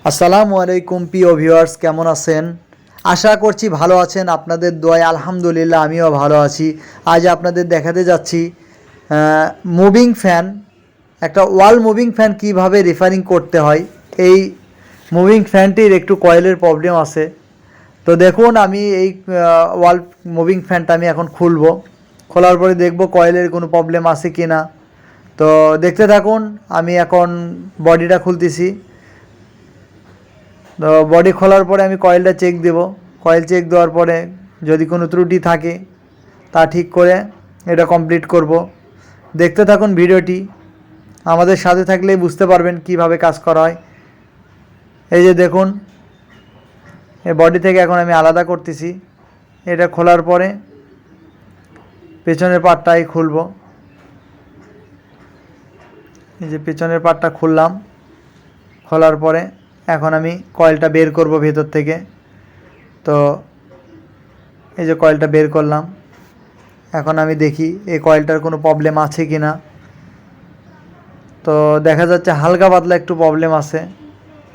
আসসালামু আলাইকুম প্রিয় ভিউয়ার্স, কেমন আছেন? আশা করছি ভালো আছেন। আপনাদের দোয়ায় আলহামদুলিল্লাহ আমিও ভালো আছি। আজ আপনাদের দেখাতে যাচ্ছি মুভিং ফ্যান, একটা ওয়াল মুভিং ফ্যান কিভাবে রিপেয়ারিং করতে হয়। এই মুভিং ফ্যানটির একটু কয়েলের প্রবলেম আছে। তো দেখুন, আমি এই ওয়াল মুভিং ফ্যানটা আমি এখন খুলব। খোলার পরে দেখব কয়েলের কোনো প্রবলেম আছে কি না। তো দেখতে থাকুন, আমি এখন বডিটা খুলতেছি। তো বডি খোলার পরে আমি কয়েলটা চেক দেব। কয়েল চেক দেওয়ার পরে যদি কোনো ত্রুটি থাকে তা ঠিক করে এটা কমপ্লিট করব। দেখতে থাকুন ভিডিওটি, আমাদের সাথে থাকলেই বুঝতে পারবেন কিভাবে কাজ করা হয়। এই যে দেখুন, এই বডি থেকে এখন আমি আলাদা করতেছি। এটা খোলার পরে পেছনের পার্টটাই খুলব। এই যে পেছনের পার্টটা খুললাম। খোলার পরে এখন আমি কয়েলটা বের করব ভেতর থেকে। তো এই যে কয়েলটা বের করলাম। এখন আমি দেখি এই কয়েলটার কোনো প্রবলেম আছে কি না। তো দেখা যাচ্ছে হালকা পাতলা একটু প্রবলেম আছে,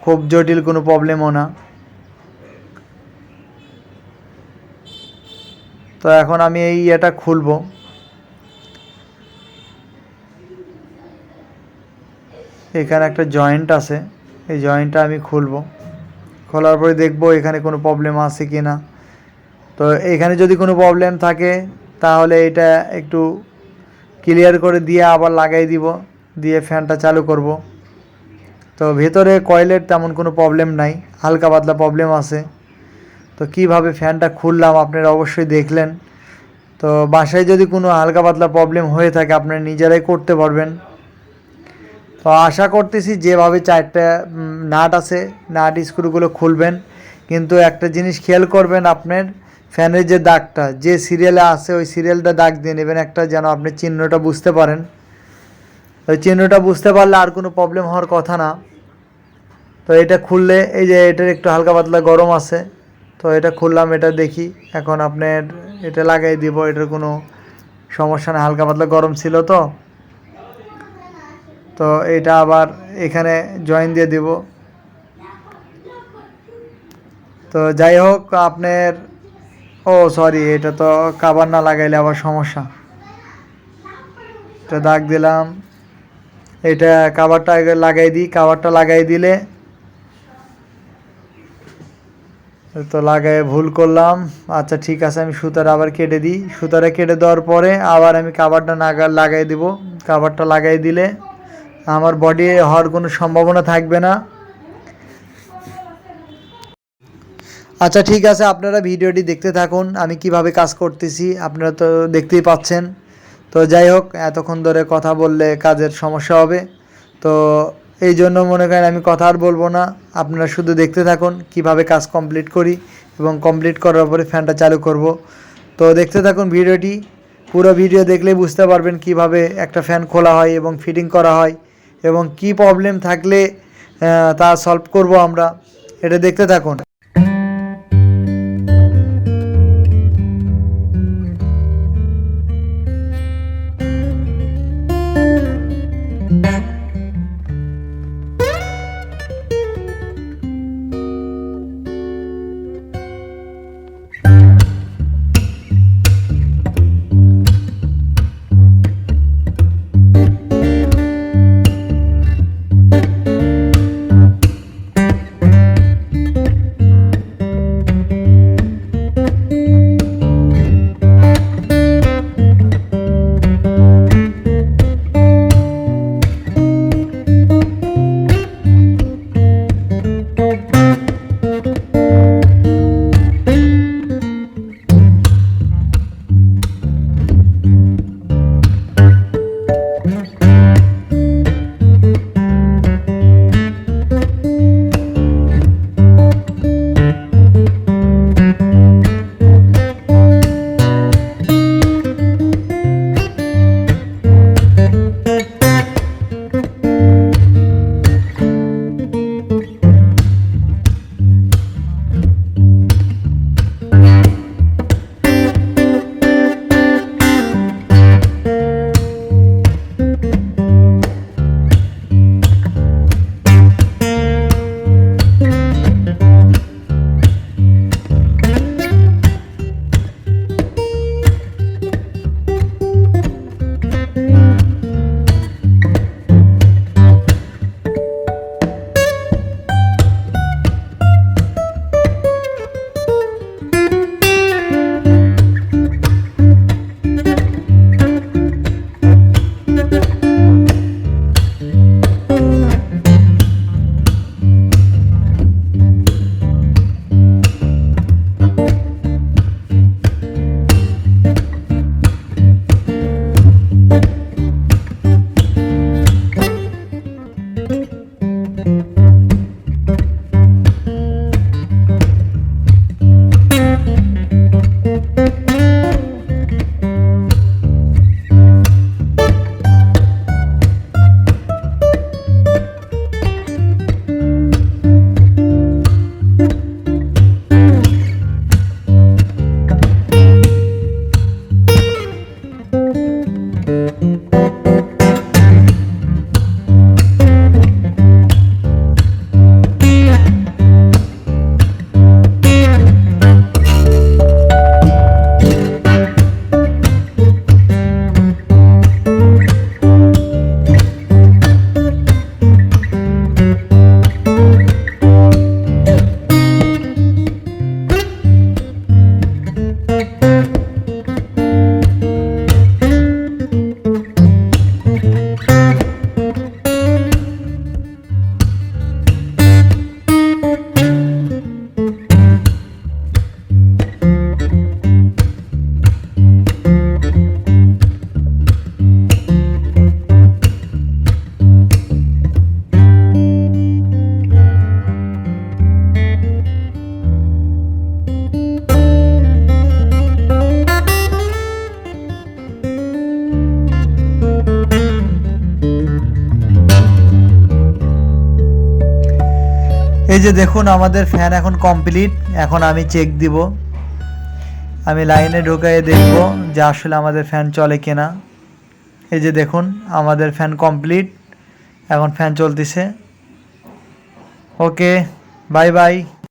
খুব জটিল কোনো প্রবলেমও না। তো এখন আমি এটা খুলব। এখানে একটা জয়েন্ট আছে, এই জয়েন্টটা আমি খুলব। খোলার পরে দেখব এখানে কোনো প্রবলেম আছে কি না। তো এখানে যদি কোনো প্রবলেম থাকে তাহলে এটা একটু ক্লিয়ার করে দিয়ে আবার লাগাই দিব, দিয়ে ফ্যানটা চালু করব। তো ভেতরে কয়েলের তেমন কোনো প্রবলেম নাই, হালকা পাতলা প্রবলেম আছে। তো কিভাবে ফ্যানটা খুললাম আপনারা অবশ্যই দেখলেন। তো বাসায় যদি কোনো হালকা পাতলা প্রবলেম হয়ে থাকে আপনারা নিজেরাই করতে পারবেন। তো আশা করতেছি যেভাবে চারটা নাট আছে, নাট স্ক্রুগুলো খুলবেন। কিন্তু একটা জিনিস খেয়াল করবেন, আপনার ফ্যানের যে দাগটা যে সিরিয়ালে আছে ওই সিরিয়ালটা দাগ দিয়ে নেবেন একটা, যেন আপনি চিহ্নটা বুঝতে পারেন। ওই চিহ্নটা বুঝতে পারলে আর কোনো প্রবলেম হওয়ার কথা না। তো এটা খুললে এই যে এটার একটু হালকা পাতলা গরম আছে। তো এটা খুললাম, এটা দেখি এখন আপনার এটা লাগাই দিব। এটার কোনো সমস্যা না, হালকা পাতলা গরম ছিল। তো তো এটা আবার এখানে জয়েন দিয়ে দিব। তো যাই হোক আপনার, সরি, এটা তো কাভার না লাগাইলে আবার সমস্যা। এটা দাগ দিলাম, এটা কাভারটা আগে লাগাই দিই। কাভারটা লাগাই দিলে তো লাগাই ভুল করলাম। আচ্ছা ঠিক আছে, আমি সুতাটা আবার কেটে দিই। সুতাটা কেটে দেওয়ার পরে আবার আমি কাভারটা লাগাই দিব। কাভারটা লাগাই দিলে আমার বডি হওয়ার কোনো সম্ভাবনা থাকবে না। আচ্ছা ঠিক আছে, আপনারা ভিডিওটি দেখতে থাকুন, আমি কিভাবে কাজ করতেছি আপনারা তো দেখতেই পাচ্ছেন। তো যাই হোক, এতক্ষণ ধরে কথা বললে কাজের সমস্যা হবে। তো এই জন্য মনে করেন আমি কথা আর বলবো না, আপনারা শুধু দেখতে থাকুন কিভাবে কাজ কমপ্লিট করি এবং কমপ্লিট করার পরে ফ্যানটা চালু করব। তো দেখতে থাকুন ভিডিওটি, পুরো ভিডিও দেখলেই বুঝতে পারবেন কিভাবে একটা ফ্যান খোলা হয় এবং ফিটিং করা হয় এবং কি প্রবলেম থাকলে তা সলভ করব আমরা। এটা দেখতে থাকুন। এই যে দেখুন আমাদের ফ্যান এখন কমপ্লিট। এখন আমি চেক দিব, আমি লাইনে ঢুকাই দেখব যে আসলে আমাদের ফ্যান চলে কিনা। এই যে দেখুন আমাদের ফ্যান কমপ্লিট, এখন ফ্যান চলতেছে। ওকে, বাই বাই।